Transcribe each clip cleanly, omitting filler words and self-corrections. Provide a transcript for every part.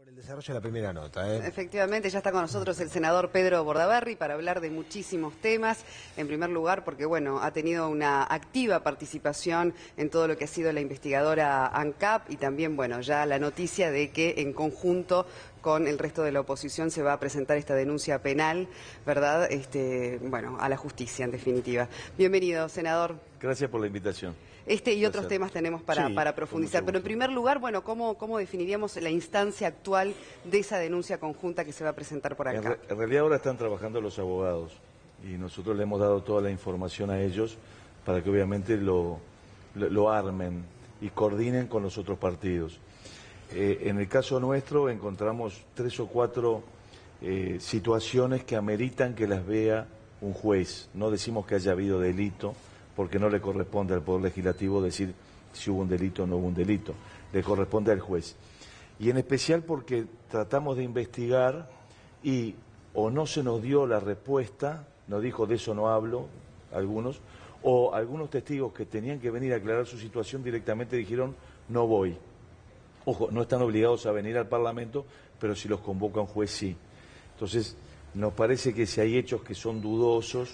El desarrollo de la primera nota. Efectivamente, ya está con nosotros el senador Pedro Bordaberry para hablar de muchísimos temas. En primer lugar, porque bueno, ha tenido una activa participación en todo lo que ha sido la investigadora ANCAP y también, bueno, ya la noticia de que en conjunto con el resto de la oposición se va a presentar esta denuncia penal, ¿verdad? Bueno, a la justicia, en definitiva. Bienvenido, senador. Gracias por la invitación. Y otros temas tenemos para profundizar. Pero en primer lugar, bueno, ¿cómo definiríamos la instancia actual de esa denuncia conjunta que se va a presentar por acá? En realidad ahora están trabajando los abogados y nosotros le hemos dado toda la información a ellos para que obviamente lo armen y coordinen con los otros partidos. En el caso nuestro encontramos 3 o 4 situaciones que ameritan que las vea un juez. No decimos que haya habido delito, porque no le corresponde al Poder Legislativo decir si hubo un delito o no hubo un delito, le corresponde al juez. Y en especial porque tratamos de investigar y o no se nos dio la respuesta, nos dijo de eso no hablo, algunos, o algunos testigos que tenían que venir a aclarar su situación directamente dijeron no voy. Ojo, no están obligados a venir al Parlamento, pero si los convoca un juez sí. Entonces, nos parece que si hay hechos que son dudosos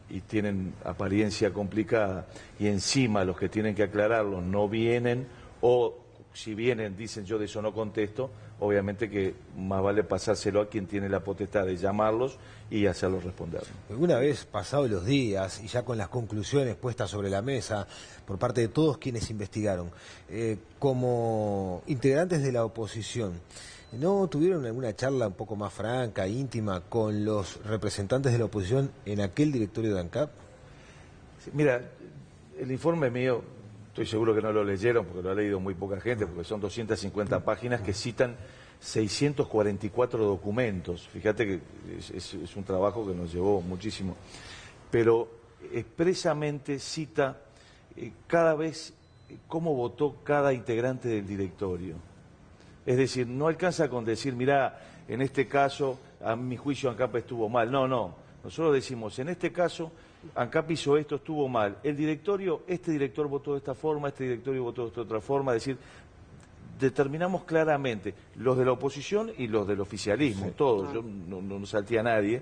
y tienen apariencia complicada y encima los que tienen que aclararlos no vienen o si vienen dicen yo de eso no contesto, obviamente que más vale pasárselo a quien tiene la potestad de llamarlos y hacerlos responder. Una vez pasados los días y ya con las conclusiones puestas sobre la mesa por parte de todos quienes investigaron, como integrantes de la oposición, ¿no tuvieron alguna charla un poco más franca, íntima, con los representantes de la oposición en aquel directorio de ANCAP? Sí, mira, el informe mío, estoy seguro que no lo leyeron porque lo ha leído muy poca gente, porque son 250 páginas que citan 644 documentos. Fíjate que es un trabajo que nos llevó muchísimo. Pero expresamente cita cada vez cómo votó cada integrante del directorio. Es decir, no alcanza con decir, mirá, en este caso, a mi juicio ANCAP estuvo mal. No, no. Nosotros decimos, en este caso, ANCAP hizo esto, estuvo mal. El directorio, este director votó de esta forma, este directorio votó de esta otra forma. Es decir, determinamos claramente, los de la oposición y los del oficialismo, sí, todos, yo no salté a nadie,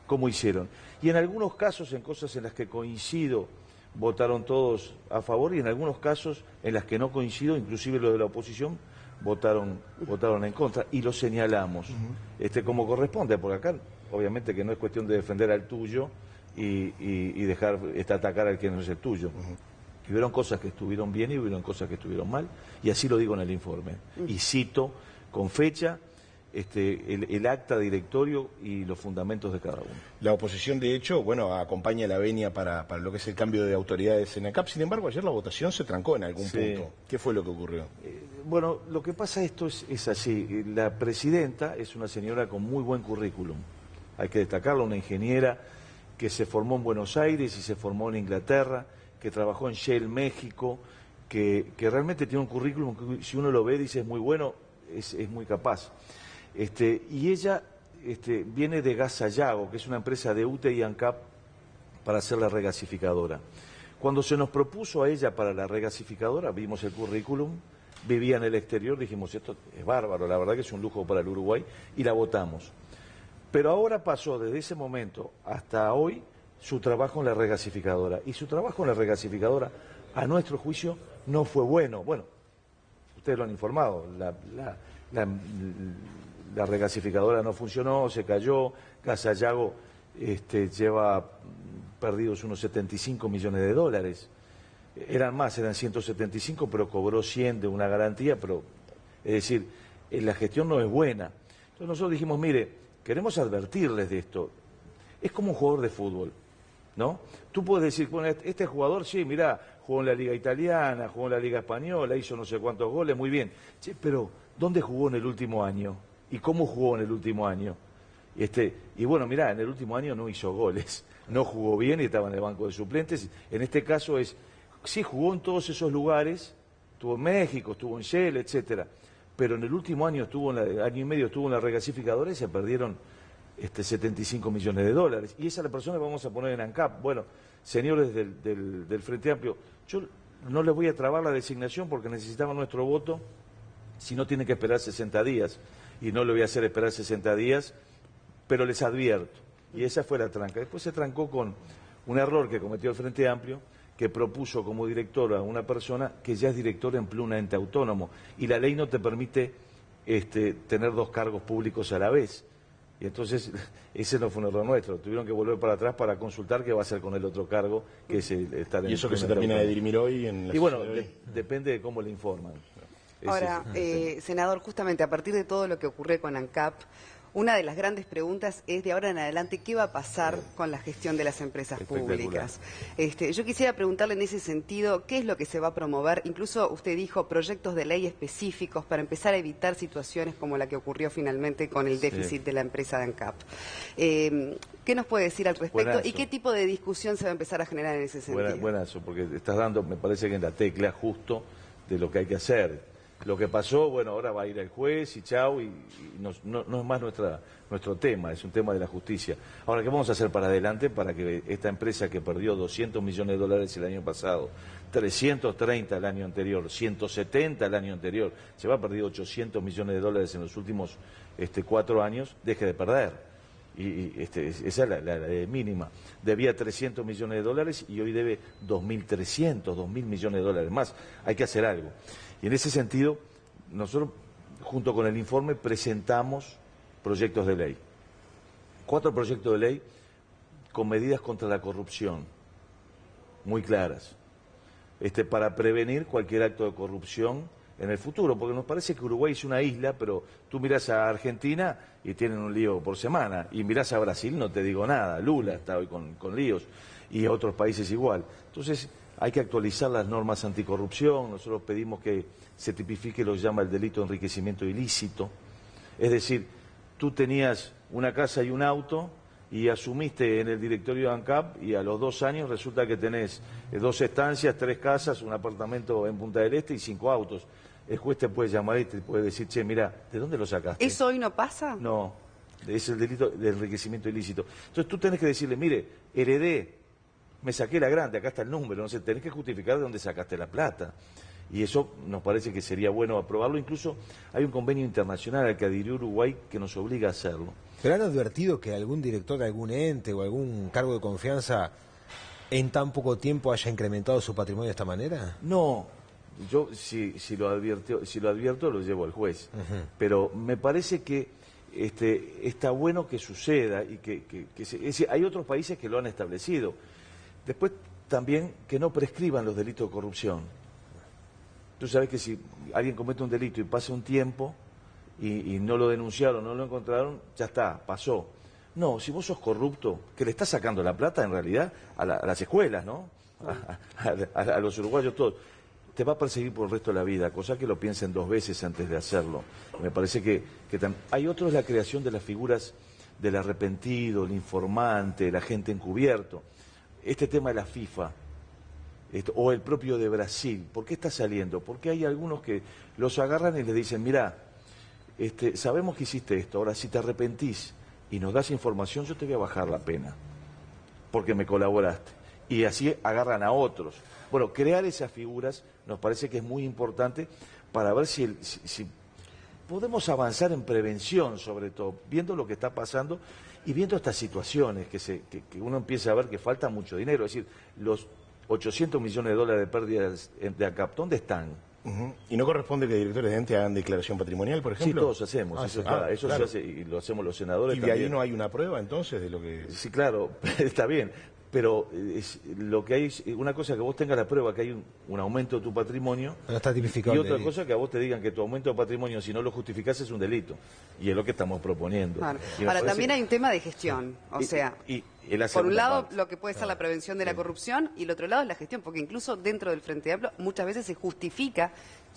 cómo hicieron. Y en algunos casos, en cosas en las que coincido, votaron todos a favor y en algunos casos en las que no coincido, inclusive los de la oposición, votaron en contra y lo señalamos como corresponde, porque acá obviamente que no es cuestión de defender al tuyo y dejar atacar al que no es el tuyo. Hubieron cosas que estuvieron bien y hubieron cosas que estuvieron mal y así lo digo en el informe y cito con fecha el acta directorio y los fundamentos de cada uno. La oposición, de hecho, bueno, acompaña la venia para lo que es el cambio de autoridades en ANCAP. Sin embargo, ayer la votación se trancó en algún punto. ¿Qué fue lo que ocurrió? Bueno, lo que pasa esto es así. La presidenta es una señora con muy buen currículum. Hay que destacarlo, una ingeniera que se formó en Buenos Aires y se formó en Inglaterra, que trabajó en Shell México, que realmente tiene un currículum que si uno lo ve dice es muy bueno, es muy capaz. Y ella viene de Gas Sayago, que es una empresa de UTE y ANCAP para hacer la regasificadora. Cuando se nos propuso a ella para la regasificadora, vimos el currículum, vivía en el exterior, dijimos esto es bárbaro, la verdad que es un lujo para el Uruguay, y la votamos. Pero ahora pasó desde ese momento hasta hoy su trabajo en la regasificadora. Y su trabajo en la regasificadora, a nuestro juicio, no fue bueno. Bueno, ustedes lo han informado, la regasificadora no funcionó, se cayó, Gas Sayago lleva perdidos unos 75 millones de dólares. Eran más, eran 175, pero cobró 100 de una garantía, pero es decir, la gestión no es buena. Entonces nosotros dijimos, mire, queremos advertirles de esto. Es como un jugador de fútbol, ¿no? Tú puedes decir, bueno, este jugador, sí, mirá, jugó en la Liga Italiana, jugó en la Liga Española, hizo no sé cuántos goles, muy bien. Che, pero, ¿dónde jugó en el último año? ¿Y cómo jugó en el último año? Y bueno, mirá, en el último año no hizo goles, no jugó bien y estaba en el banco de suplentes. En este caso sí jugó en todos esos lugares, estuvo en México, estuvo en Shell, etcétera, pero en el último año, año y medio estuvo en la regasificadora y se perdieron 75 millones de dólares. Y esa es la persona que vamos a poner en ANCAP. Bueno, señores del Frente Amplio, yo no les voy a trabar la designación porque necesitaban nuestro voto si no tienen que esperar 60 días. Y no lo voy a hacer esperar 60 días, pero les advierto. Y esa fue la tranca. Después se trancó con un error que cometió el Frente Amplio, que propuso como director a una persona que ya es director en un ente autónomo. Y la ley no te permite tener 2 cargos públicos a la vez. Y entonces, ese no fue un error nuestro. Tuvieron que volver para atrás para consultar qué va a hacer con el otro cargo, que es estar en... Y eso que se termina de dirimir hoy en la... Y bueno, depende de cómo le informan. Ahora, senador, justamente a partir de todo lo que ocurre con ANCAP, una de las grandes preguntas es de ahora en adelante, ¿qué va a pasar con la gestión de las empresas públicas? Yo quisiera preguntarle en ese sentido, ¿qué es lo que se va a promover? Incluso usted dijo proyectos de ley específicos para empezar a evitar situaciones como la que ocurrió finalmente con el déficit de la empresa de ANCAP. ¿Qué nos puede decir al respecto? Buenazo. ¿Y qué tipo de discusión se va a empezar a generar en ese sentido? Buenazo, porque estás dando, me parece que en la tecla justo de lo que hay que hacer. Lo que pasó, bueno, ahora va a ir el juez y chau, y no es más nuestro tema, es un tema de la justicia. Ahora, ¿qué vamos a hacer para adelante para que esta empresa que perdió 200 millones de dólares el año pasado, 330 el año anterior, 170 el año anterior, se va a perder 800 millones de dólares en los últimos 4 años, deje de perder? Esa es la mínima. Debía 300 millones de dólares y hoy debe 2.300, 2.000 millones de dólares más. Hay que hacer algo. Y en ese sentido, nosotros, junto con el informe, presentamos proyectos de ley. 4 proyectos de ley con medidas contra la corrupción, muy claras, para prevenir cualquier acto de corrupción en el futuro, porque nos parece que Uruguay es una isla, pero tú mirás a Argentina y tienen un lío por semana, y mirás a Brasil, no te digo nada, Lula está hoy con líos, y a otros países igual. Entonces, hay que actualizar las normas anticorrupción. Nosotros pedimos que se tipifique lo que llama el delito de enriquecimiento ilícito. Es decir, tú tenías una casa y un auto y asumiste en el directorio de ANCAP y a los 2 años resulta que tenés 2 estancias, 3 casas, un apartamento en Punta del Este y 5 autos. El juez te puede llamar y te puede decir, che, mira, ¿de dónde lo sacaste? ¿Eso hoy no pasa? No, es el delito de enriquecimiento ilícito. Entonces tú tenés que decirle, mire, heredé, me saqué la grande, acá está el número, no sé, tenés que justificar de dónde sacaste la plata. Y eso nos parece que sería bueno aprobarlo. Incluso hay un convenio internacional al que adhirió Uruguay que nos obliga a hacerlo. ¿Pero han advertido que algún director de algún ente o algún cargo de confianza en tan poco tiempo haya incrementado su patrimonio de esta manera? No, yo si lo advierto lo llevo al juez. Pero me parece que está bueno que suceda y es decir, hay otros países que lo han establecido. Después también que no prescriban los delitos de corrupción. Tú sabes que si alguien comete un delito y pasa un tiempo y no lo denunciaron, no lo encontraron, ya está, pasó. No, si vos sos corrupto, que le estás sacando la plata en realidad a las escuelas, ¿no? A los uruguayos todos, te va a perseguir por el resto de la vida, cosa que lo piensen 2 veces antes de hacerlo. Me parece que hay otro, es la creación de las figuras del arrepentido, el informante, el agente encubierto. Este tema de la FIFA, o el propio de Brasil, ¿por qué está saliendo? Porque hay algunos que los agarran y les dicen, mirá, sabemos que hiciste esto, ahora si te arrepentís y nos das información, yo te voy a bajar la pena, porque me colaboraste. Y así agarran a otros. Bueno, crear esas figuras nos parece que es muy importante para ver si podemos avanzar en prevención, sobre todo, viendo lo que está pasando y viendo estas situaciones que uno empieza a ver que falta mucho dinero. Es decir, los 800 millones de dólares de pérdidas de ANCAP, ¿dónde están? ¿Y no corresponde que directores de ente hagan declaración patrimonial, por ejemplo? Sí, todos hacemos. Eso claro. Se hace y lo hacemos los senadores. ¿Y de también. ahí no hay una prueba entonces de lo que...? Sí, claro, está bien. Pero lo que hay es una cosa que vos tengas la prueba que hay un aumento de tu patrimonio. No está tipificado. Y otra cosa que a vos te digan que tu aumento de patrimonio, si no lo justificás, es un delito. Y es lo que estamos proponiendo. Claro. Ahora, también hay un tema de gestión. O sea, por un lado, lo que puede ser la prevención de la corrupción, y el otro lado es la gestión, porque incluso dentro del Frente Amplio muchas veces se justifica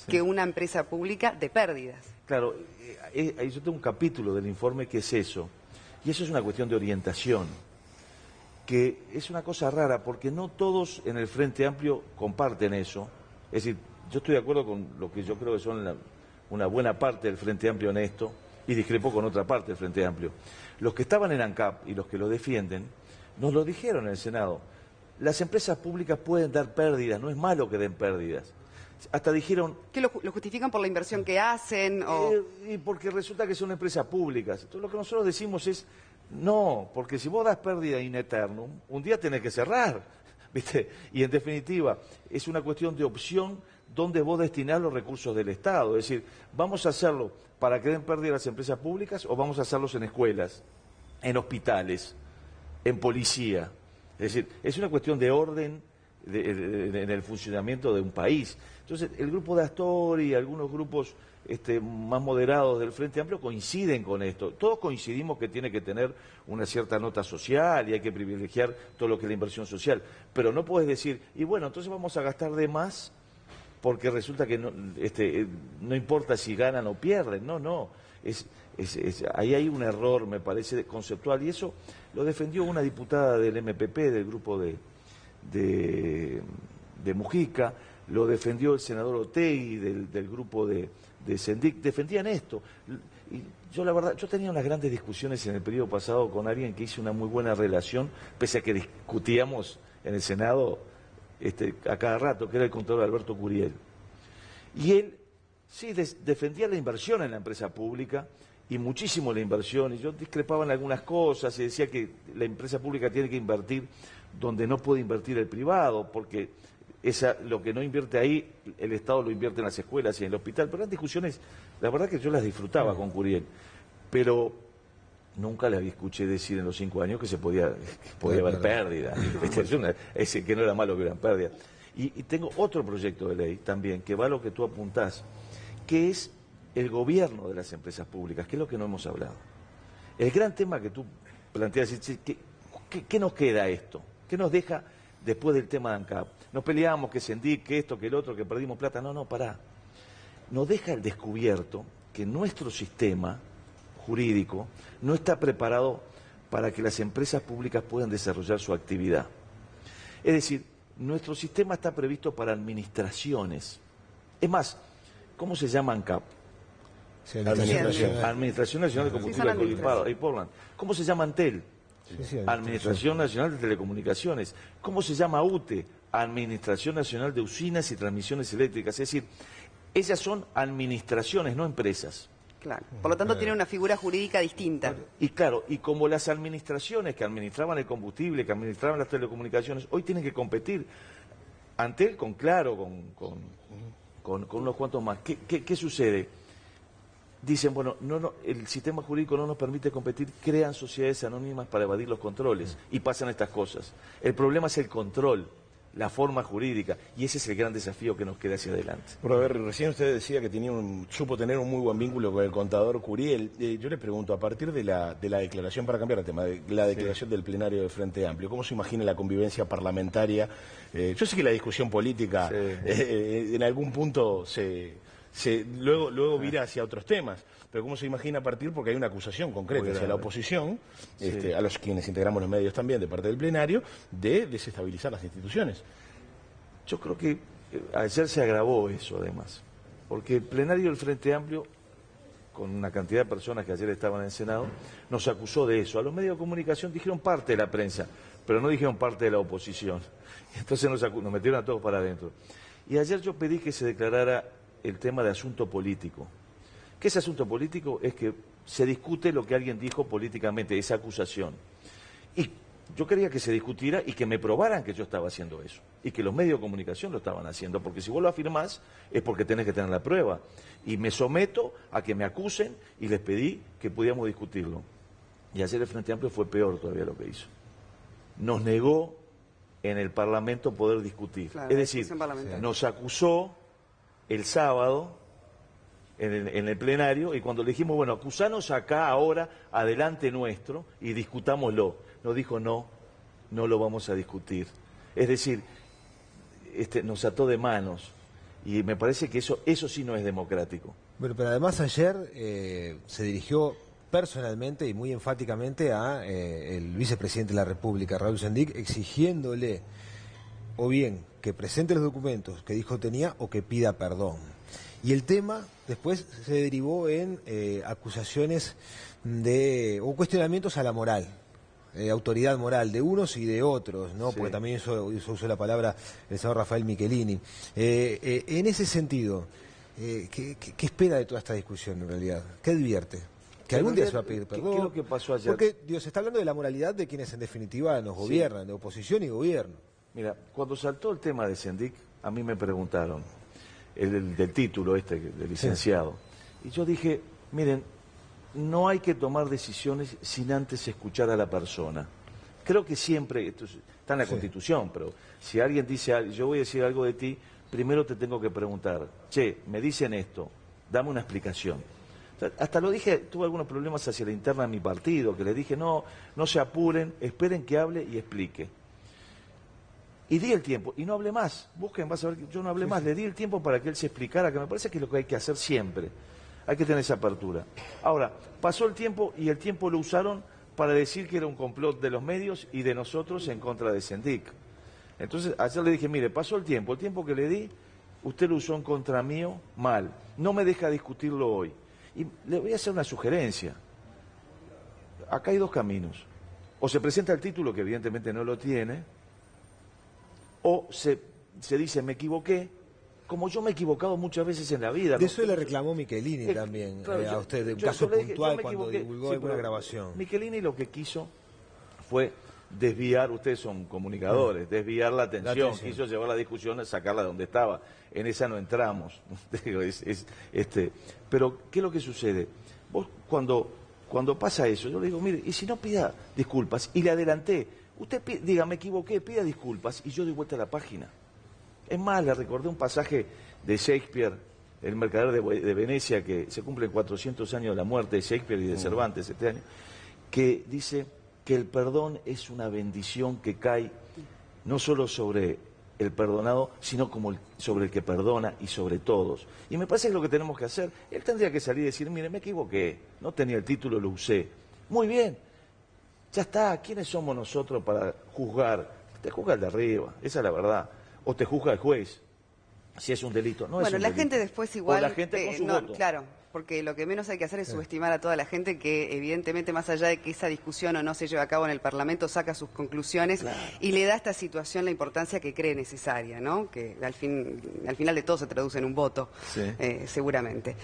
que una empresa pública de pérdidas. Claro, yo tengo un capítulo del informe que es eso. Y eso es una cuestión de orientación, que es una cosa rara, porque no todos en el Frente Amplio comparten eso. Es decir, yo estoy de acuerdo con lo que yo creo que son una buena parte del Frente Amplio en esto, y discrepo con otra parte del Frente Amplio. Los que estaban en ANCAP y los que lo defienden, nos lo dijeron en el Senado. Las empresas públicas pueden dar pérdidas, no es malo que den pérdidas. hasta dijeron... ¿Que lo justifican por la inversión que hacen? Y porque resulta que son empresas públicas. Entonces lo que nosotros decimos es, no, porque si vos das pérdida in eternum, un día tenés que cerrar, ¿viste? Y en definitiva, es una cuestión de opción donde vos destinás los recursos del Estado. Es decir, ¿vamos a hacerlo para que den pérdida las empresas públicas o vamos a hacerlos en escuelas, en hospitales, en policía? Es decir, es una cuestión de orden en el funcionamiento de un país. Entonces, el grupo de Astori y algunos grupos más moderados del Frente Amplio coinciden con esto. Todos coincidimos que tiene que tener una cierta nota social y hay que privilegiar todo lo que es la inversión social. Pero no puedes decir, y bueno, entonces vamos a gastar de más porque resulta que no importa si ganan o pierden. No. Ahí hay un error, me parece, conceptual. Y eso lo defendió una diputada del MPP, del grupo de Mujica, lo defendió el senador Otegi del grupo de Sendik, defendían esto. Y yo la verdad, yo tenía unas grandes discusiones en el periodo pasado con alguien que hizo una muy buena relación, pese a que discutíamos en el Senado a cada rato, que era el contador Alberto Curiel. Y él sí defendía la inversión en la empresa pública, y muchísimo la inversión, y yo discrepaba en algunas cosas, y decía que la empresa pública tiene que invertir donde no puede invertir el privado, porque lo que no invierte ahí, el Estado lo invierte en las escuelas y en el hospital. Pero eran discusiones, la verdad que yo las disfrutaba con Curiel, pero nunca le escuché decir en los 5 años que podía haber pérdida, que no era malo que hubieran pérdida. Y tengo otro proyecto de ley también, que va a lo que tú apuntás, que es el gobierno de las empresas públicas, que es lo que no hemos hablado. El gran tema que tú planteas, ¿qué nos queda esto? ¿Qué nos deja después del tema de ANCAP? Nos peleamos, que Sendik, que esto, que el otro, que perdimos plata. No, pará. Nos deja el descubierto que nuestro sistema jurídico no está preparado para que las empresas públicas puedan desarrollar su actividad. Es decir, nuestro sistema está previsto para administraciones. Es más, ¿cómo se llama ANCAP? Sí, Administración Nacional de Combustible y Portland. ¿Cómo se llama Antel? Administración Nacional de Telecomunicaciones. ¿Cómo se llama UTE? Administración Nacional de Usinas y Transmisiones Eléctricas. Es decir, ellas son administraciones, no empresas. Claro. Por lo tanto, tiene una figura jurídica distinta. Y claro, y como las administraciones que administraban el combustible, que administraban las telecomunicaciones, hoy tienen que competir. Antel con unos cuantos más. ¿Qué sucede? Dicen, bueno, el sistema jurídico no nos permite competir, crean sociedades anónimas para evadir los controles y pasan estas cosas. El problema es el control, la forma jurídica, y ese es el gran desafío que nos queda hacia adelante. Pero a ver, recién usted decía que supo tener un muy buen vínculo con el contador Curiel. Yo le pregunto, a partir de la declaración, para cambiar el tema, de la declaración del plenario del Frente Amplio, ¿cómo se imagina la convivencia parlamentaria? Yo sé que la discusión política en algún punto luego vira hacia otros temas, pero ¿cómo se imagina partir? Porque hay una acusación concreta hacia la oposición, a los quienes integramos los medios también de parte del plenario, de desestabilizar las instituciones. Yo creo que ayer se agravó eso además, porque el plenario del Frente Amplio, con una cantidad de personas que ayer estaban en el Senado, nos acusó de eso. A los medios de comunicación dijeron parte de la prensa, pero no dijeron parte de la oposición. Entonces nos metieron a todos para adentro. Y ayer yo pedí que se declarara el tema de asunto político. ¿Qué es asunto político? Es que se discute lo que alguien dijo políticamente, esa acusación. Y yo quería que se discutiera y que me probaran que yo estaba haciendo eso. Y que los medios de comunicación lo estaban haciendo. Porque si vos lo afirmás, es porque tenés que tener la prueba. Y me someto a que me acusen y les pedí que pudiéramos discutirlo. Y ayer el Frente Amplio fue peor todavía lo que hizo. Nos negó en el Parlamento poder discutir. Claro, es decir, nos acusó el sábado en el plenario, y cuando le dijimos, bueno, acusanos acá ahora, adelante nuestro, y discutámoslo, nos dijo, no lo vamos a discutir. Es decir, nos ató de manos, y me parece que eso sí no es democrático. Bueno, pero además ayer se dirigió personalmente y muy enfáticamente a el vicepresidente de la República, Raúl Sendik, exigiéndole o bien que presente los documentos que dijo tenía o que pida perdón. Y el tema después se derivó en acusaciones o cuestionamientos a la moral autoridad moral de unos y de otros, ¿no? Sí. Porque también eso usó la palabra el señor Rafael Michelini. En ese sentido, ¿qué espera de toda esta discusión en realidad? ¿Qué advierte? Que algún día se va a pedir perdón. ¿Qué es lo que pasó ayer? Porque, Dios, se está hablando de la moralidad de quienes en definitiva nos gobiernan, de oposición y gobierno. Mira, cuando saltó el tema de Sendik, a mí me preguntaron, del título este, de licenciado, y yo dije, miren, no hay que tomar decisiones sin antes escuchar a la persona. Creo que siempre, esto está en la Constitución, pero si alguien dice, yo voy a decir algo de ti, primero te tengo que preguntar, che, me dicen esto, dame una explicación. O sea, hasta lo dije, tuve algunos problemas hacia la interna de mi partido, que le dije, no se apuren, esperen que hable y explique. Y di el tiempo, y no hablé más, busquen, vas a ver que yo no hablé más, le di el tiempo para que él se explicara, que me parece que es lo que hay que hacer siempre. Hay que tener esa apertura. Ahora, pasó el tiempo y el tiempo lo usaron para decir que era un complot de los medios y de nosotros en contra de Sendik. Entonces, ayer le dije, mire, pasó el tiempo que le di, usted lo usó en contra mío, mal. No me deja discutirlo hoy. Y le voy a hacer una sugerencia. Acá hay dos caminos. O se presenta el título, que evidentemente no lo tiene, o se dice, me equivoqué, como yo me he equivocado muchas veces en la vida. De eso le reclamó Michelini también claro, a usted, de un yo caso le dije, puntual yo me cuando equivoqué, divulgó sí, alguna pero grabación. Michelini lo que quiso fue desviar, ustedes son comunicadores, desviar la atención, quiso llevar la discusión a sacarla de donde estaba. En esa no entramos. Pero, ¿qué es lo que sucede? Vos cuando pasa eso, yo le digo, mire, y si no pida disculpas, y le adelanté, usted diga, me equivoqué, pida disculpas, y yo doy vuelta a la página. Es más, le recordé un pasaje de Shakespeare, El mercader de Venecia, que se cumplen 400 años de la muerte de Shakespeare y de Cervantes este año, que dice que el perdón es una bendición que cae no solo sobre el perdonado, sino como sobre el que perdona y sobre todos. Y me parece que es lo que tenemos que hacer. Él tendría que salir y decir, mire, me equivoqué, no tenía el título, lo usé. Muy bien, ya está, ¿quiénes somos nosotros para juzgar? Te juzga el de arriba, esa es la verdad. O te juzga el juez, si es un delito. No bueno, es un la delito. gente después igual... O la gente con su voto. Claro, porque lo que menos hay que hacer es subestimar a toda la gente que evidentemente, más allá de que esa discusión o no se lleve a cabo en el Parlamento, saca sus conclusiones y le da a esta situación la importancia que cree necesaria, ¿no? Que al final de todo se traduce en un voto, seguramente.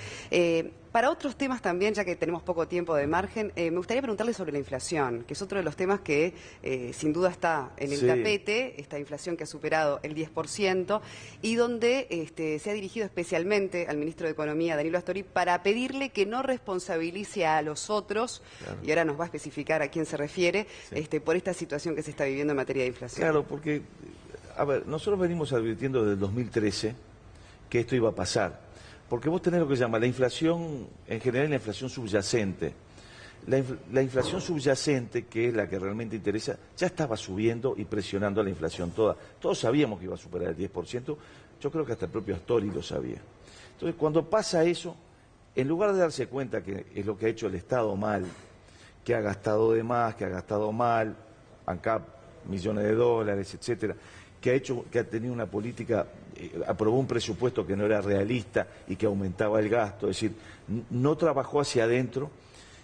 Para otros temas también, ya que tenemos poco tiempo de margen, me gustaría preguntarle sobre la inflación, que es otro de los temas que sin duda está en el tapete, esta inflación que ha superado el 10%, y donde se ha dirigido especialmente al ministro de Economía, Danilo Astori, para pedirle que no responsabilice a los otros, y ahora nos va a especificar a quién se refiere, por esta situación que se está viviendo en materia de inflación. Claro, porque, a ver, nosotros venimos advirtiendo desde el 2013 que esto iba a pasar. Porque vos tenés lo que se llama la inflación, en general la inflación subyacente. La inflación subyacente, que es la que realmente interesa, ya estaba subiendo y presionando a la inflación toda. Todos sabíamos que iba a superar el 10%, yo creo que hasta el propio Astori lo sabía. Entonces, cuando pasa eso, en lugar de darse cuenta que es lo que ha hecho el Estado mal, que ha gastado de más, que ha gastado mal, ANCAP, millones de dólares, etcétera, que ha tenido una política, aprobó un presupuesto que no era realista y que aumentaba el gasto, es decir, no trabajó hacia adentro,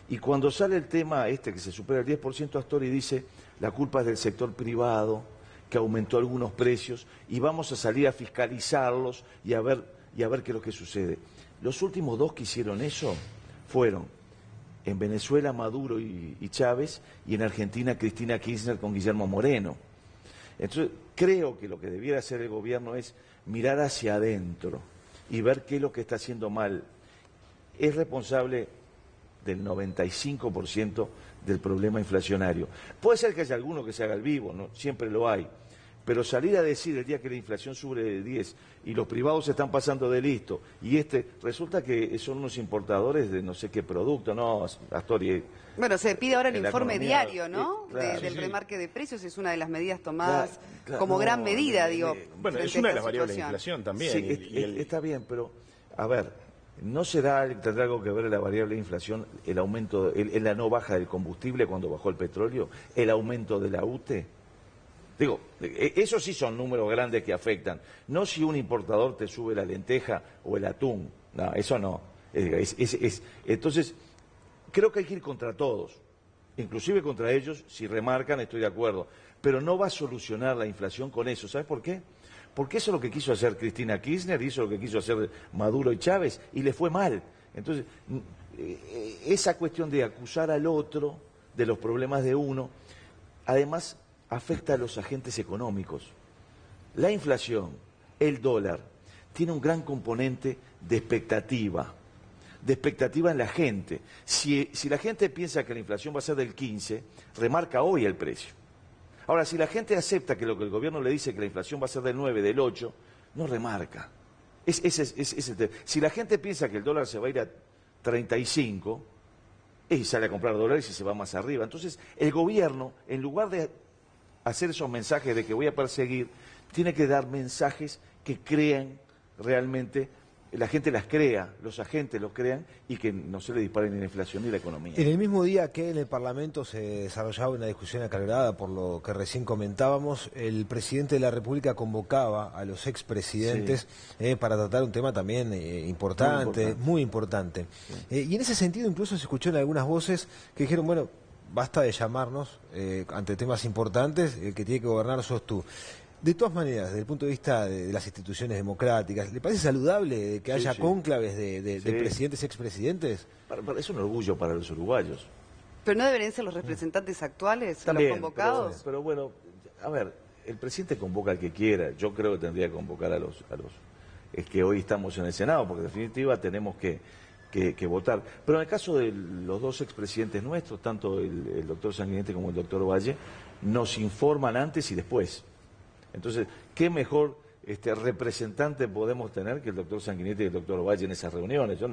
y cuando sale el tema que se supera el 10%, Astori dice, la culpa es del sector privado, que aumentó algunos precios, y vamos a salir a fiscalizarlos y a ver qué es lo que sucede. Los últimos dos que hicieron eso fueron en Venezuela Maduro y Chávez, y en Argentina Cristina Kirchner con Guillermo Moreno. Entonces, creo que lo que debiera hacer el gobierno es mirar hacia adentro y ver qué es lo que está haciendo mal. Es responsable del 95% del problema inflacionario. Puede ser que haya alguno que se haga el vivo, ¿no? Siempre lo hay. Pero salir a decir el día que la inflación sube de 10 y los privados se están pasando de listo, y resulta que son unos importadores de no sé qué producto, ¿no, Astori? Bueno, se pide ahora el informe diario, ¿no? Claro, del remarque de precios, es una de las medidas tomadas como gran medida, digo. Bueno, es una de las variables de inflación también. Sí, está bien, pero, a ver, ¿no tendrá algo que ver la variable de inflación, el aumento, la no baja del combustible cuando bajó el petróleo, el aumento de la UTE? Digo, esos sí son números grandes que afectan. No si un importador te sube la lenteja o el atún. No, eso no. Entonces, creo que hay que ir contra todos. inclusive contra ellos, si remarcan, estoy de acuerdo, pero no va a solucionar la inflación con eso. ¿Sabes por qué? Porque eso es lo que quiso hacer Cristina Kirchner, hizo lo que quiso hacer Maduro y Chávez, y le fue mal. Entonces, esa cuestión de acusar al otro de los problemas de uno, además afecta a los agentes económicos. La inflación, el dólar, tiene un gran componente de expectativa en la gente. Si la gente piensa que la inflación va a ser del 15, remarca hoy el precio. Ahora, si la gente acepta que lo que el gobierno le dice que la inflación va a ser del 9, del 8, no remarca. Si la gente piensa que el dólar se va a ir a 35, y sale a comprar dólares y se va más arriba. Entonces, el gobierno, en lugar de hacer esos mensajes de que voy a perseguir, tiene que dar mensajes que crean realmente, la gente las crea, los agentes los crean y que no se le disparen ni la inflación ni la economía. En el mismo día que en el Parlamento se desarrollaba una discusión acalorada por lo que recién comentábamos, el presidente de la República convocaba a los expresidentes para tratar un tema también importante, muy importante. Sí. Y en ese sentido incluso se escuchó en algunas voces que dijeron, bueno, basta de llamarnos ante temas importantes, el que tiene que gobernar sos tú. De todas maneras, desde el punto de vista de las instituciones democráticas, ¿le parece saludable que haya cónclaves de presidentes y expresidentes? Es un orgullo para los uruguayos. ¿Pero no deberían ser los representantes actuales, también, los convocados? Pero bueno, a ver, el presidente convoca al que quiera. Yo creo que tendría que convocar a los es que hoy estamos en el Senado, porque en definitiva tenemos que votar. Pero en el caso de los dos expresidentes nuestros, tanto el doctor Sanguinetti como el doctor Valle, nos informan antes y después. Entonces, ¿qué mejor representante podemos tener que el doctor Sanguinetti y el doctor Valle en esas reuniones? Yo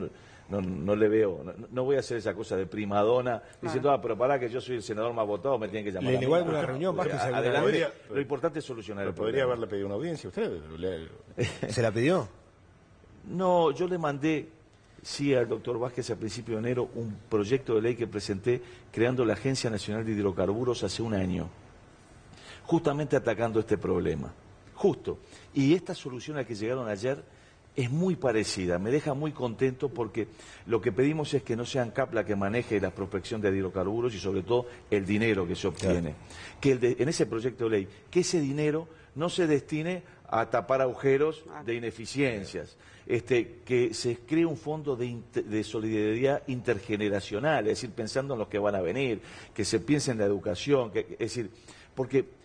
no le veo, no voy a hacer esa cosa de primadona, diciendo, pero pará que yo soy el senador más votado, me tienen que llamar. Le igual una reunión, adelante, lo importante es solucionar el problema. ¿Podría haberle pedido una audiencia a usted? ¿Se la pidió? No, yo le mandé, sí, al doctor Vázquez a principio de enero un proyecto de ley que presenté creando la Agencia Nacional de Hidrocarburos hace un año, justamente atacando este problema, justo. Y esta solución a la que llegaron ayer es muy parecida, me deja muy contento porque lo que pedimos es que no sea ANCAP la que maneje la prospección de hidrocarburos y sobre todo el dinero que se obtiene. Claro. Que en ese proyecto de ley, que ese dinero no se destine a tapar agujeros de ineficiencias, que se cree un fondo de solidaridad intergeneracional, es decir, pensando en los que van a venir, que se piense en la educación, es decir, porque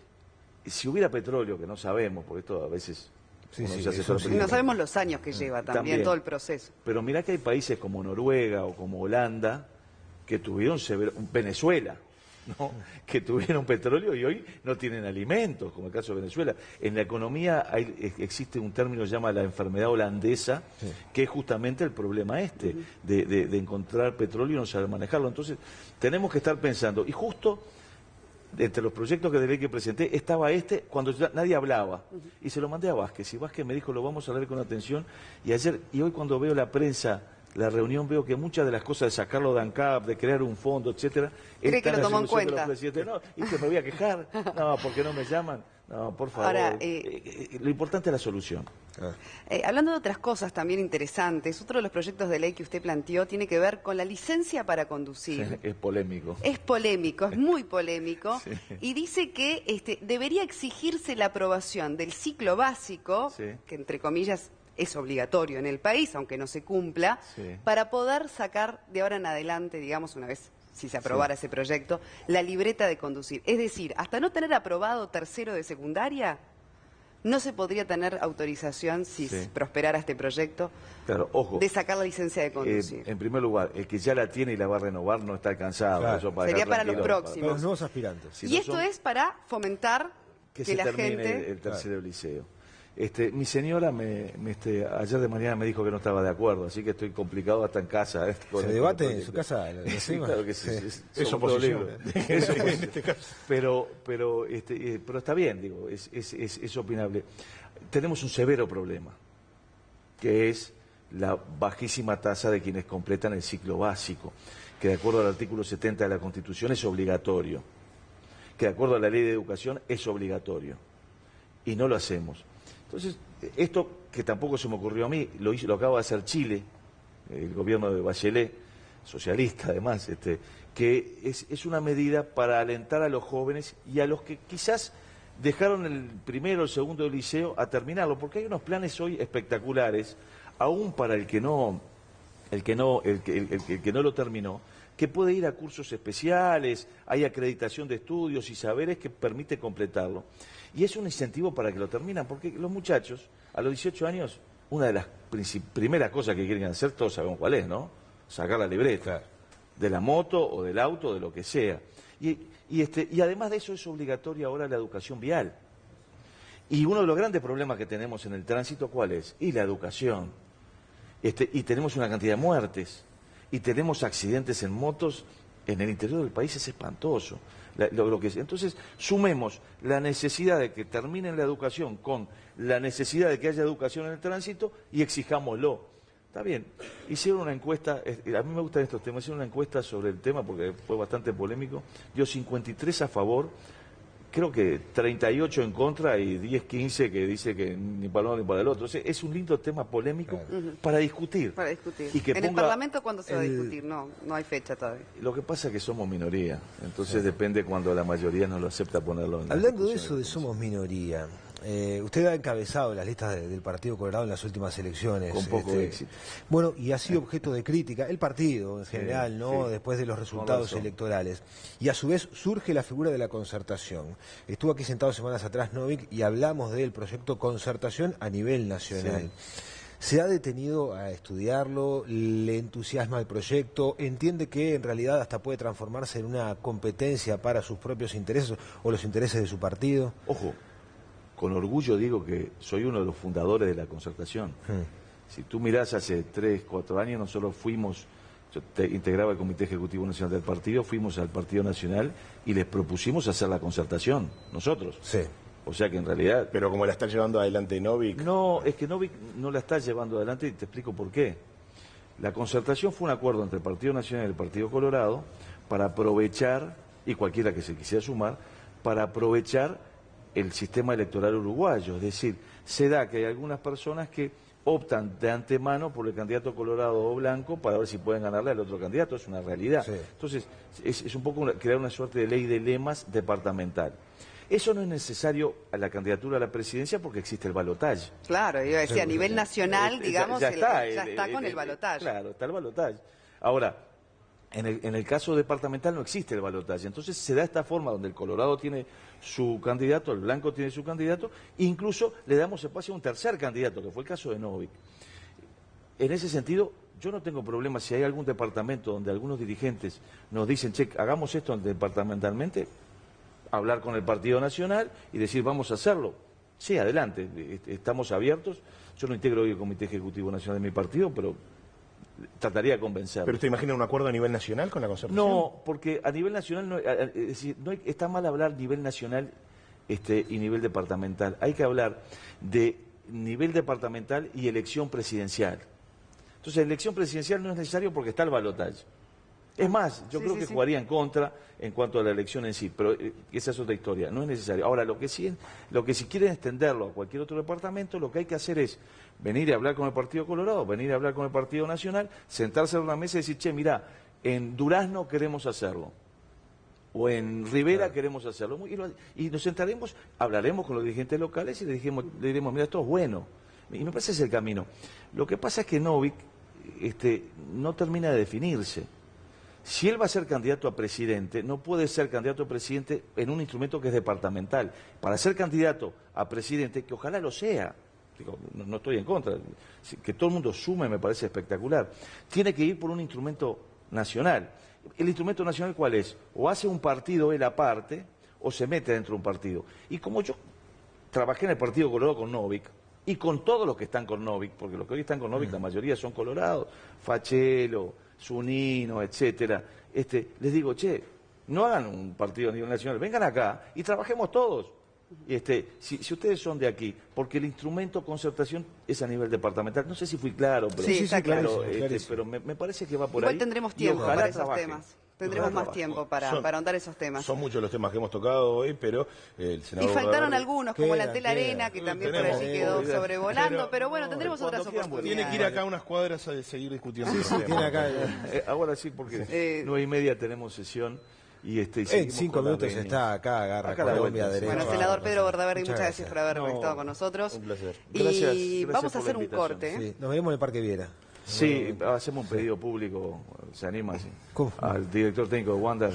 si hubiera petróleo, que no sabemos, porque esto a veces no sabemos los años que lleva también todo el proceso. Pero mirá que hay países como Noruega o como Holanda que tuvieron Venezuela, ¿no? Que tuvieron petróleo y hoy no tienen alimentos, como el caso de Venezuela. En la economía existe un término que se llama la enfermedad holandesa, que es justamente el problema de encontrar petróleo y no saber manejarlo. Entonces tenemos que estar pensando, y justo entre los proyectos de ley que presenté estaba cuando nadie hablaba, y se lo mandé a Vázquez, y Vázquez me dijo, lo vamos a leer con atención, y hoy cuando veo la prensa, la reunión, veo que muchas de las cosas de sacarlo de ANCAP, de crear un fondo, etcétera, ¿cree que lo tomó en cuenta? No, y que me voy a quejar, no, porque no me llaman, no, por favor. Ahora, lo importante es la solución. Hablando de otras cosas también interesantes, otro de los proyectos de ley que usted planteó tiene que ver con la licencia para conducir. Es polémico. Es polémico, es muy polémico, y dice que debería exigirse la aprobación del ciclo básico, que entre comillas es obligatorio en el país, aunque no se cumpla, para poder sacar de ahora en adelante, digamos, una vez si se aprobara ese proyecto, la libreta de conducir. Es decir, hasta no tener aprobado tercero de secundaria, no se podría tener autorización, si prosperara este proyecto, de sacar la licencia de conducir. En primer lugar, el que ya la tiene y la va a renovar no está alcanzado. Claro. Eso sería para los próximos. Para los nuevos aspirantes. Si y no esto es para fomentar que la gente... el tercero liceo. Mi señora ayer de mañana me dijo que no estaba de acuerdo, así que estoy complicado hasta en casa. ¿Se debate en su casa? Sí, claro que sí. Es oposición. En este caso. Pero está bien, digo, es opinable. Tenemos un severo problema, que es la bajísima tasa de quienes completan el ciclo básico, que de acuerdo al artículo 70 de la Constitución es obligatorio, que de acuerdo a la Ley de Educación es obligatorio, y no lo hacemos. Entonces, esto que tampoco se me ocurrió a mí, lo acaba de hacer Chile, el gobierno de Bachelet, socialista además, que es una medida para alentar a los jóvenes y a los que quizás dejaron el primero o el segundo del liceo a terminarlo, porque hay unos planes hoy espectaculares, aún para el que no lo terminó, que puede ir a cursos especiales, hay acreditación de estudios y saberes que permite completarlo. Y es un incentivo para que lo terminan, porque los muchachos, a los 18 años, una de las primeras cosas que quieren hacer, todos sabemos cuál es, ¿no? Sacar la libreta, de la moto o del auto, de lo que sea. Y además de eso es obligatoria ahora la educación vial. Y uno de los grandes problemas que tenemos en el tránsito, ¿cuál es? Y la educación. Y tenemos una cantidad de muertes. Y tenemos accidentes en motos en el interior del país, es espantoso. Entonces, sumemos la necesidad de que terminen la educación con la necesidad de que haya educación en el tránsito y exijámoslo. Está bien, hicieron una encuesta, a mí me gustan estos temas, hicieron una encuesta sobre el tema porque fue bastante polémico, dio 53 a favor, creo que 38 en contra y 10-15 que dice que ni para uno ni para el otro. O sea, es un lindo tema polémico para discutir. Para discutir. Y que ¿En el Parlamento cuándo se va a discutir? No hay fecha todavía. Lo que pasa es que somos minoría, entonces depende cuando la mayoría no lo acepta ponerlo en la Hablando de discusión. eso, de somos minoría, usted ha encabezado las listas del Partido Colorado en las últimas elecciones. Con poco éxito. Bueno, y ha sido objeto de crítica, el partido en general, ¿no? Sí. Después de los resultados electorales. Y a su vez surge la figura de la concertación. Estuvo aquí sentado semanas atrás Novik y hablamos del proyecto Concertación a nivel nacional. Sí. ¿Se ha detenido a estudiarlo? ¿Le entusiasma el proyecto? ¿Entiende que en realidad hasta puede transformarse en una competencia para sus propios intereses o los intereses de su partido? Ojo, con orgullo digo que soy uno de los fundadores de la concertación. Si tú mirás hace 3, 4 años, nosotros fuimos, yo integraba el Comité Ejecutivo Nacional del Partido, fuimos al Partido Nacional y les propusimos hacer la concertación, nosotros. Sí. O sea que en realidad... Pero como la está llevando adelante Novik... No, es que Novik no la está llevando adelante y te explico por qué. La concertación fue un acuerdo entre el Partido Nacional y el Partido Colorado para aprovechar, y cualquiera que se quisiera sumar, para aprovechar el sistema electoral uruguayo. Es decir, se da que hay algunas personas que optan de antemano por el candidato colorado o blanco para ver si pueden ganarle al otro candidato, es una realidad. Sí. Entonces, es un poco crear una suerte de ley de lemas departamental. Eso no es necesario a la candidatura a la presidencia porque existe el balotaje. Claro, yo decía, a nivel nacional, digamos, ya está con el balotaje. Claro, está el balotaje. Ahora, en el caso departamental no existe el balotaje, entonces se da esta forma donde el Colorado tiene su candidato, el blanco tiene su candidato, e incluso le damos espacio a un tercer candidato, que fue el caso de Novik. En ese sentido, yo no tengo problema si hay algún departamento donde algunos dirigentes nos dicen, che, hagamos esto departamentalmente, hablar con el Partido Nacional y decir, vamos a hacerlo. Sí, adelante, estamos abiertos. Yo no integro hoy el Comité Ejecutivo Nacional de mi partido, pero trataría de convencerlo. ¿Pero usted imagina un acuerdo a nivel nacional con la concertación? No, porque a nivel nacional, es decir, está mal hablar nivel nacional y nivel departamental. Hay que hablar de nivel departamental y elección presidencial. Entonces, elección presidencial no es necesario porque está el balotaje. Es más, yo creo que jugaría en contra en cuanto a la elección en sí, pero esa es otra historia, no es necesario. Ahora, lo que si quieren extenderlo a cualquier otro departamento, lo que hay que hacer es venir a hablar con el Partido Colorado, venir a hablar con el Partido Nacional, sentarse en una mesa y decir, che, mirá, en Durazno queremos hacerlo, o en Rivera queremos hacerlo, y nos sentaremos, hablaremos con los dirigentes locales y le diremos, mira, esto es bueno, y me parece ese el camino. Lo que pasa es que Novik no termina de definirse. Si él va a ser candidato a presidente, no puede ser candidato a presidente en un instrumento que es departamental. Para ser candidato a presidente, que ojalá lo sea, digo, no estoy en contra, que todo el mundo sume me parece espectacular, tiene que ir por un instrumento nacional. ¿El instrumento nacional cuál es? O hace un partido él aparte, o se mete dentro de un partido. Y como yo trabajé en el Partido Colorado con Novik, y con todos los que están con Novik, porque los que hoy están con Novik, la mayoría son colorados, Fachelo, Zunino, etcétera, les digo, che, no hagan un partido a nivel nacional, vengan acá y trabajemos todos. Si ustedes son de aquí, porque el instrumento concertación es a nivel departamental, no sé si fui claro, pero, sí, está claro, pero me parece que va por Igual ahí. tendremos tiempo para esos temas. Tendremos más tiempo para ahondar esos temas. Son muchos los temas que hemos tocado hoy, pero el senador... Y faltaron Bordaberry algunos, como el Antel Arena, que también por allí quedó sobrevolando, pero bueno, tendremos otras oportunidades. Tiene que ir acá unas cuadras a seguir discutiendo. Sí, tiene acá. Ahora sí, porque 9:30 tenemos sesión. Y en 5 minutos está acá, agarra Colombia derecha. Bueno, senador Pedro Bordaberry, muchas gracias por haber estado con nosotros. Un placer. Y Gracias vamos a por hacer la un invitación. corte. Sí, nos veremos en el Parque Viera. Sí, hacemos un pedido público, se anima sí, ¿Cómo? al director técnico de Wander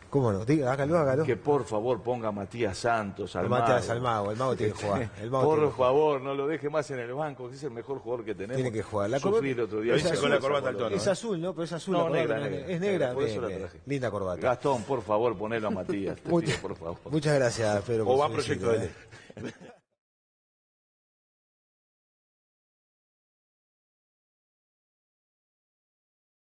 ¿Cómo no? Hágalo. que por favor ponga a Matías Santos al Matías mago. al mago, el mago tiene que jugar. El mago Por tiene que jugar. favor, no lo deje más en el banco, que es el mejor jugador que tenemos. Tiene que jugar. La Sufrí el otro día. es Dice con la corbata al tono. Es azul, ¿no? Pero es azul. No, la negra, corbata, negra. Es negra. Por eso la bien. traje. Linda corbata. Gastón, por favor, ponelo a Matías, te pido, por favor. Muchas gracias, Pedro. O por va su proyecto visita, de ley.